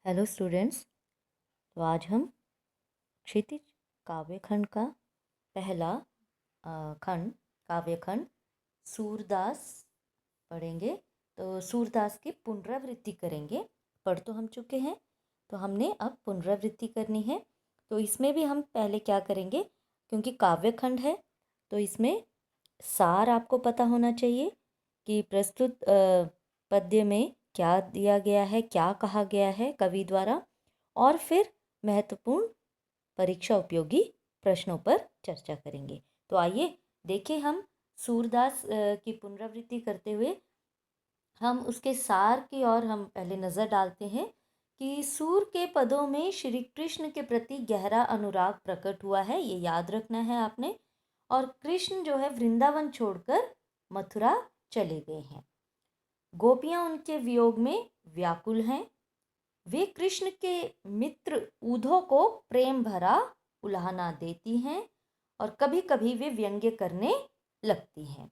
Hello students. तो आज हम क्षितिज काव्यखंड का पहला खंड काव्यखंड सूरदास पढ़ेंगे। तो सूरदास की पुनरावृत्ति करेंगे। पढ़ तो हम चुके हैं, तो हमने अब पुनरावृत्ति करनी है। तो इसमें भी हम पहले क्या करेंगे, क्योंकि काव्यखंड है तो इसमें सार आपको पता होना चाहिए कि प्रस्तुत पद्य में क्या दिया गया है, क्या कहा गया है कवि द्वारा, और फिर महत्वपूर्ण परीक्षा उपयोगी प्रश्नों पर चर्चा करेंगे। तो आइए देखें, हम सूरदास की पुनरावृत्ति करते हुए हम उसके सार की ओर हम पहले नज़र डालते हैं कि सूर के पदों में श्री कृष्ण के प्रति गहरा अनुराग प्रकट हुआ है, ये याद रखना है आपने। और कृष्ण जो है वृंदावन छोड़कर मथुरा चले गए हैं। गोपियां उनके वियोग में व्याकुल हैं। वे कृष्ण के मित्र उद्धव को प्रेम भरा उलाहना देती हैं और कभी कभी वे व्यंग्य करने लगती हैं।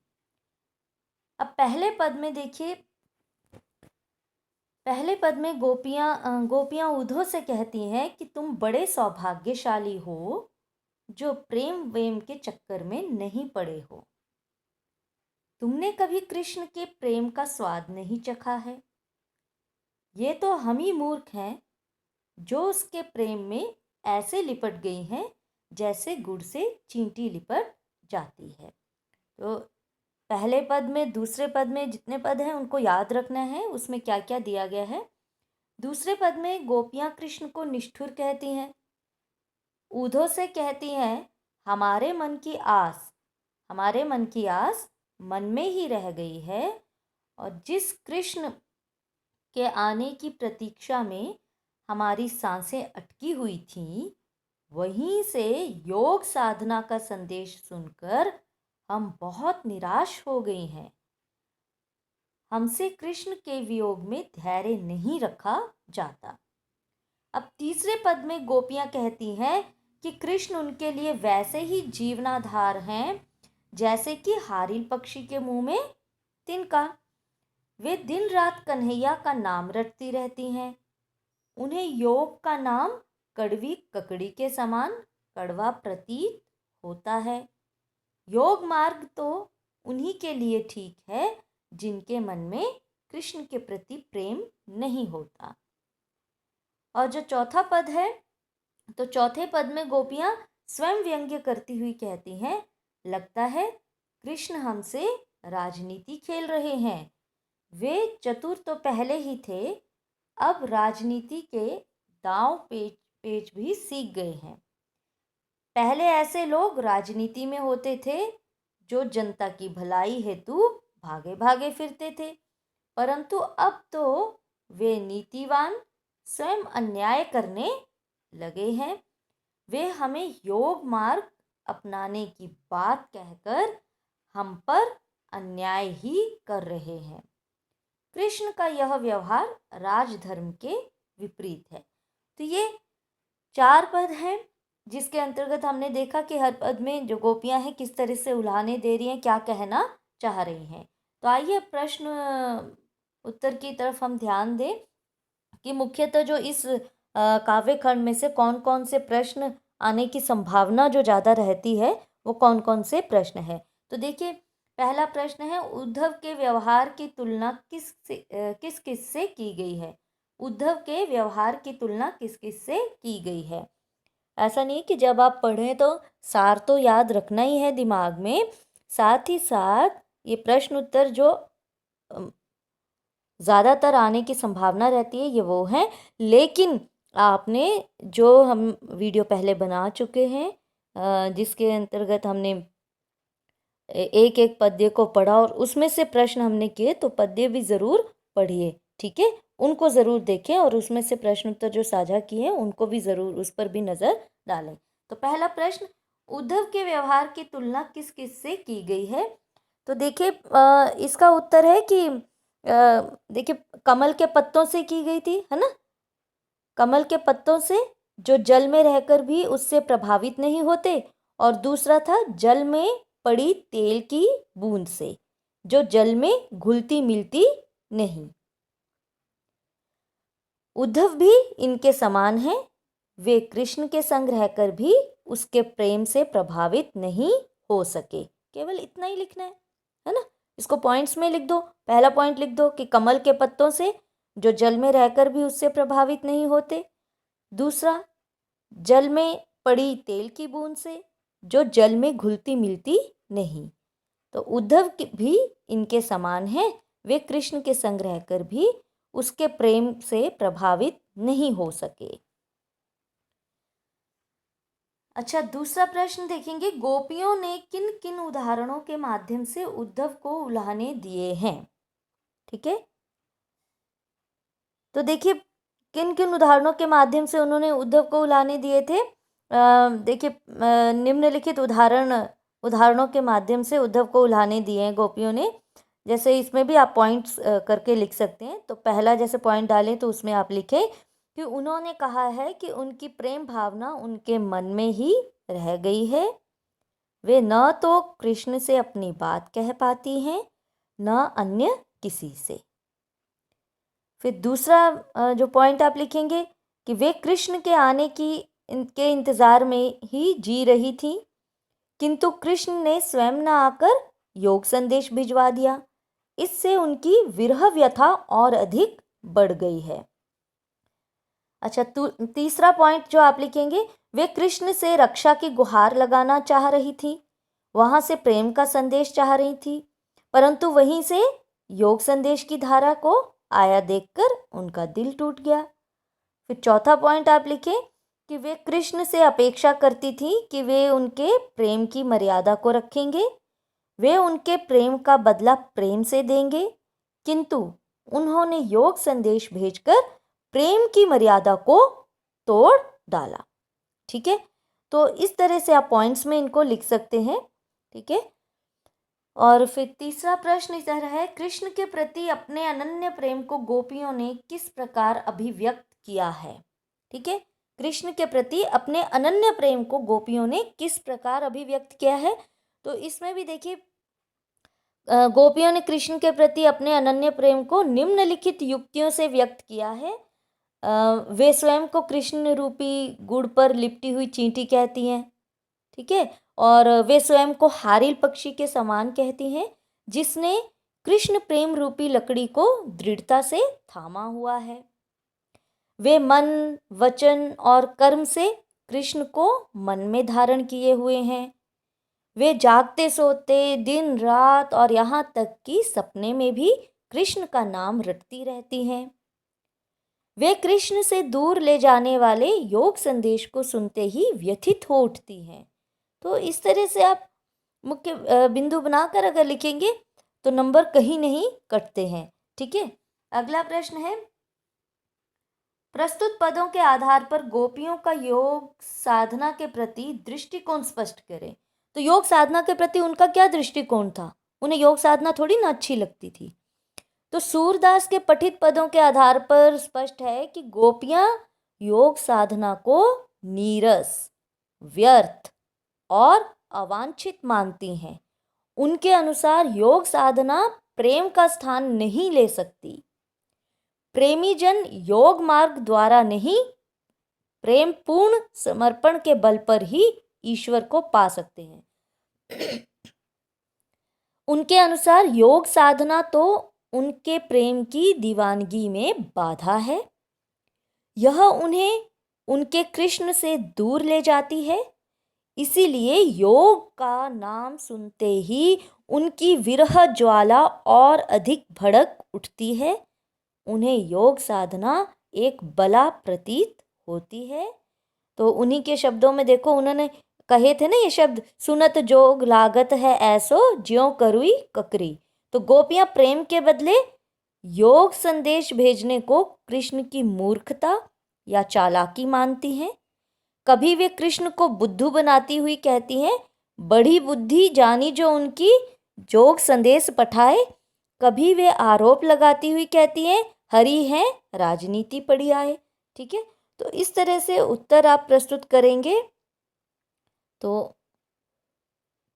अब पहले पद में देखिए, पहले पद में गोपियां उद्धव से कहती हैं कि तुम बड़े सौभाग्यशाली हो जो प्रेम वेम के चक्कर में नहीं पड़े हो। तुमने कभी कृष्ण के प्रेम का स्वाद नहीं चखा है। ये तो हम ही मूर्ख हैं जो उसके प्रेम में ऐसे लिपट गई हैं जैसे गुड़ से चींटी लिपट जाती है। तो पहले पद में, दूसरे पद में जितने पद हैं उनको याद रखना है, उसमें क्या क्या दिया गया है। दूसरे पद में गोपियां कृष्ण को निष्ठुर कहती हैं, उद्धव से कहती हैं हमारे मन की आस मन में ही रह गई है। और जिस कृष्ण के आने की प्रतीक्षा में हमारी सांसें अटकी हुई थीं, वहीं से योग साधना का संदेश सुनकर हम बहुत निराश हो गई हैं। हमसे कृष्ण के वियोग में धैर्य नहीं रखा जाता। अब तीसरे पद में गोपियां कहती हैं कि कृष्ण उनके लिए वैसे ही जीवनाधार हैं जैसे कि हारिल पक्षी के मुंह में तिनका। वे दिन रात कन्हैया का नाम रटती रहती हैं। उन्हें योग का नाम कड़वी ककड़ी के समान कड़वा प्रतीत होता है। योग मार्ग तो उन्हीं के लिए ठीक है जिनके मन में कृष्ण के प्रति प्रेम नहीं होता। और जो चौथा पद है, तो चौथे पद में गोपियां स्वयं व्यंग्य करती हुई कहती हैं, लगता है कृष्ण हमसे राजनीति खेल रहे हैं। वे चतुर तो पहले ही थे, अब राजनीति के दांव पेच भी सीख गए हैं। पहले ऐसे लोग राजनीति में होते थे जो जनता की भलाई हेतु भागे भागे फिरते थे, परंतु अब तो वे नीतिवान स्वयं अन्याय करने लगे हैं। वे हमें योग मार्ग अपनाने की बात कहकर हम पर अन्याय ही कर रहे हैं। कृष्ण का यह व्यवहार राजधर्म के विपरीत है। तो ये चार पद हैं जिसके अंतर्गत हमने देखा कि हर पद में जो गोपियां हैं किस तरह से उल्हाने दे रही हैं, क्या कहना चाह रही हैं। तो आइए प्रश्न उत्तर की तरफ हम ध्यान दें कि मुख्यतः जो इस काव्यखंड में से कौन कौन से प्रश्न आने की संभावना जो ज़्यादा रहती है वो कौन कौन से प्रश्न है। तो देखिए, पहला प्रश्न है, उद्धव के व्यवहार की तुलना किस किस से की गई है। उद्धव के व्यवहार की तुलना किस किस से की गई है। ऐसा नहीं कि जब आप पढ़ें तो सार तो याद रखना ही है दिमाग में, साथ ही साथ ये प्रश्न उत्तर जो ज़्यादातर आने की संभावना रहती है ये वो है। लेकिन आपने जो हम वीडियो पहले बना चुके हैं जिसके अंतर्गत हमने एक एक पद्य को पढ़ा और उसमें से प्रश्न हमने किए, तो पद्य भी ज़रूर पढ़िए, ठीक है, उनको ज़रूर देखें और उसमें से प्रश्न उत्तर जो साझा किए हैं उनको भी ज़रूर उस पर भी नज़र डालें। तो पहला प्रश्न, उद्धव के व्यवहार की तुलना किस किस से की गई है। तो देखिए, इसका उत्तर है कि देखिए कमल के पत्तों से की गई थी, है ना। कमल के पत्तों से जो जल में रहकर भी उससे प्रभावित नहीं होते, और दूसरा था जल में पड़ी तेल की बूंद से जो जल में घुलती मिलती नहीं। उद्धव भी इनके समान हैं, वे कृष्ण के संग रहकर भी उसके प्रेम से प्रभावित नहीं हो सके। केवल इतना ही लिखना है ना। इसको पॉइंट्स में लिख दो। पहला पॉइंट लिख दो कि कमल के पत्तों से जो जल में रहकर भी उससे प्रभावित नहीं होते। दूसरा, जल में पड़ी तेल की बूंद से जो जल में घुलती मिलती नहीं। तो उद्धव भी इनके समान हैं, वे कृष्ण के संग रहकर भी उसके प्रेम से प्रभावित नहीं हो सके। अच्छा, दूसरा प्रश्न देखेंगे, गोपियों ने किन किन उदाहरणों के माध्यम से उद्धव को उल्हाने दिए हैं। ठीक है, तो देखिए किन किन उदाहरणों के माध्यम से उन्होंने उद्धव को उल्हाने दिए थे। देखिए निम्नलिखित उदाहरणों के माध्यम से उद्धव को उल्हाने दिए हैं गोपियों ने। जैसे इसमें भी आप पॉइंट्स करके लिख सकते हैं। तो पहला जैसे पॉइंट डालें तो उसमें आप लिखें कि उन्होंने कहा है कि उनकी प्रेम भावना उनके मन में ही रह गई है, वे न तो कृष्ण से अपनी बात कह पाती हैं न अन्य किसी से। फिर दूसरा जो पॉइंट आप लिखेंगे कि वे कृष्ण के आने के इंतज़ार में ही जी रही थी, किंतु कृष्ण ने स्वयं न आकर योग संदेश भिजवा दिया, इससे उनकी विरह व्यथा और अधिक बढ़ गई है। अच्छा, तीसरा पॉइंट जो आप लिखेंगे, वे कृष्ण से रक्षा की गुहार लगाना चाह रही थी, वहां से प्रेम का संदेश चाह रही थी, परंतु वहीं से योग संदेश की धारा को आया देखकर उनका दिल टूट गया। फिर चौथा पॉइंट आप लिखें कि वे कृष्ण से अपेक्षा करती थी कि वे उनके प्रेम की मर्यादा को रखेंगे, वे उनके प्रेम का बदला प्रेम से देंगे, किंतु उन्होंने योग संदेश भेजकर प्रेम की मर्यादा को तोड़ डाला। ठीक है, तो इस तरह से आप पॉइंट्स में इनको लिख सकते हैं। ठीक है, और फिर तीसरा प्रश्न इस तरह है, कृष्ण के प्रति अपने अनन्य प्रेम को गोपियों ने किस प्रकार अभिव्यक्त किया है। ठीक है, कृष्ण के प्रति अपने अनन्य प्रेम को गोपियों ने किस प्रकार अभिव्यक्त किया है। तो इसमें भी देखिए गोपियों ने कृष्ण के प्रति अपने अनन्य प्रेम को निम्नलिखित युक्तियों से व्यक्त किया है। वे स्वयं को कृष्ण रूपी गुड़ पर लिपटी हुई चींटी कहती हैं। ठीक है, और वे स्वयं को हारिल पक्षी के समान कहती हैं जिसने कृष्ण प्रेम रूपी लकड़ी को दृढ़ता से थामा हुआ है। वे मन, वचन और कर्म से कृष्ण को मन में धारण किए हुए हैं। वे जागते सोते दिन रात और यहाँ तक कि सपने में भी कृष्ण का नाम रटती रहती हैं। वे कृष्ण से दूर ले जाने वाले योग संदेश को सुनते ही व्यथित हो उठती हैं। तो इस तरह से आप मुख्य बिंदु बनाकर अगर लिखेंगे तो नंबर कहीं नहीं कटते हैं। ठीक है, अगला प्रश्न है, प्रस्तुत पदों के आधार पर गोपियों का योग साधना के प्रति दृष्टिकोण स्पष्ट करें। तो योग साधना के प्रति उनका क्या दृष्टिकोण था, उन्हें योग साधना थोड़ी ना अच्छी लगती थी। तो सूरदास के पठित पदों के आधार पर स्पष्ट है कि गोपियां योग साधना को नीरस, व्यर्थ और अवांछित मानती हैं। उनके अनुसार योग साधना प्रेम का स्थान नहीं ले सकती। प्रेमी जन योग मार्ग द्वारा नहीं, प्रेम पूर्ण समर्पण के बल पर ही ईश्वर को पा सकते हैं। उनके अनुसार योग साधना तो उनके प्रेम की दीवानगी में बाधा है, यह उन्हें उनके कृष्ण से दूर ले जाती है। इसीलिए योग का नाम सुनते ही उनकी विरह ज्वाला और अधिक भड़क उठती है। उन्हें योग साधना एक बला प्रतीत होती है। तो उन्हीं के शब्दों में देखो, उन्होंने कहे थे ना ये शब्द, सुनत जोग लागत है ऐसो ज्यों करुई ककरी। तो गोपियां प्रेम के बदले योग संदेश भेजने को कृष्ण की मूर्खता या चालाकी मानती हैं। कभी वे कृष्ण को बुद्धू बनाती हुई कहती हैं, बड़ी बुद्धि जानी जो उनकी जोग संदेश पठाए। कभी वे आरोप लगाती हुई कहती हैं, हरि हैं राजनीति पढ़ी आए। ठीक है, तो इस तरह से उत्तर आप प्रस्तुत करेंगे। तो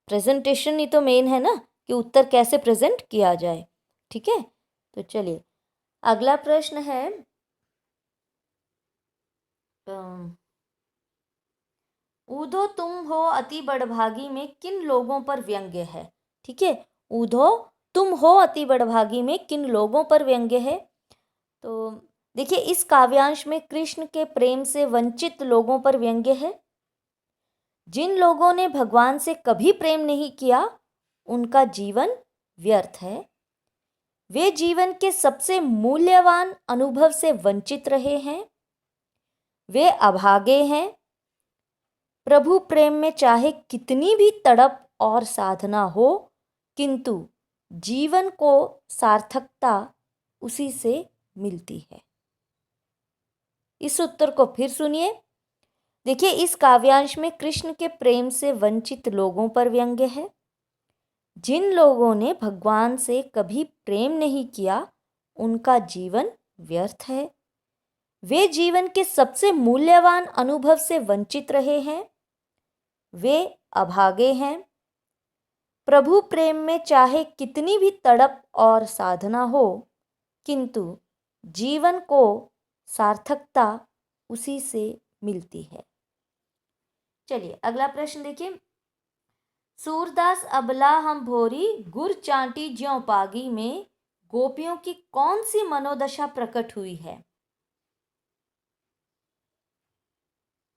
प्रेजेंटेशन ही तो मेन है ना, कि उत्तर कैसे प्रेजेंट किया जाए। ठीक है, तो चलिए अगला प्रश्न है, ऊधो तुम हो अति बड़भागी में किन लोगों पर व्यंग्य है। ठीक है, ऊधो तुम हो अति बड़भागी में किन लोगों पर व्यंग्य है। तो देखिए, इस काव्यांश में कृष्ण के प्रेम से वंचित लोगों पर व्यंग्य है। जिन लोगों ने भगवान से कभी प्रेम नहीं किया उनका जीवन व्यर्थ है। वे जीवन के सबसे मूल्यवान अनुभव से वंचित रहे हैं। वे अभागे हैं। प्रभु प्रेम में चाहे कितनी भी तड़प और साधना हो, किंतु जीवन को सार्थकता उसी से मिलती है। इस उत्तर को फिर सुनिए। देखिए, इस काव्यांश में कृष्ण के प्रेम से वंचित लोगों पर व्यंग्य है। जिन लोगों ने भगवान से कभी प्रेम नहीं किया उनका जीवन व्यर्थ है। वे जीवन के सबसे मूल्यवान अनुभव से वंचित रहे हैं। वे अभागे हैं। प्रभु प्रेम में चाहे कितनी भी तड़प और साधना हो, किंतु जीवन को सार्थकता उसी से मिलती है। चलिए अगला प्रश्न देखिए। सूरदास अबला हम भोरी गुर चांटी ज्यों पागी में गोपियों की कौन सी मनोदशा प्रकट हुई है।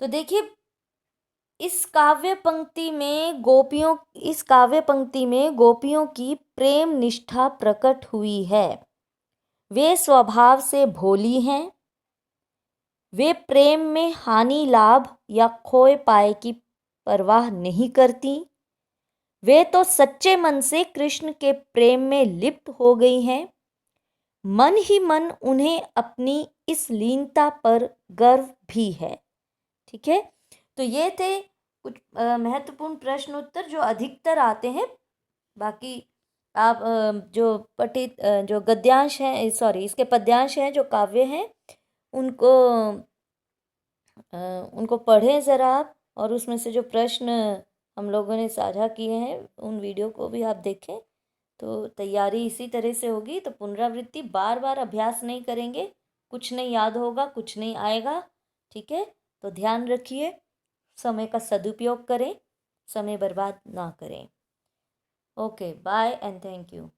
तो देखिए, इस काव्य पंक्ति में गोपियों की प्रेम निष्ठा प्रकट हुई है। वे स्वभाव से भोली हैं। वे प्रेम में हानि लाभ या खोए पाए की परवाह नहीं करती। वे तो सच्चे मन से कृष्ण के प्रेम में लिप्त हो गई हैं। मन ही मन उन्हें अपनी इस लीनता पर गर्व भी है। ठीक है, तो ये थे कुछ महत्वपूर्ण प्रश्न उत्तर जो अधिकतर आते हैं। बाकी आप जो गद्यांश हैं, इसके पद्यांश हैं, जो काव्य हैं, उनको पढ़ें ज़रा आप, और उसमें से जो प्रश्न हम लोगों ने साझा किए हैं उन वीडियो को भी आप देखें। तो तैयारी इसी तरह से होगी। तो पुनरावृत्ति, बार बार अभ्यास नहीं करेंगे, कुछ नहीं याद होगा, कुछ नहीं आएगा। ठीक है, तो ध्यान रखिए, समय का सदुपयोग करें, समय बर्बाद ना करें। Okay, bye and thank you.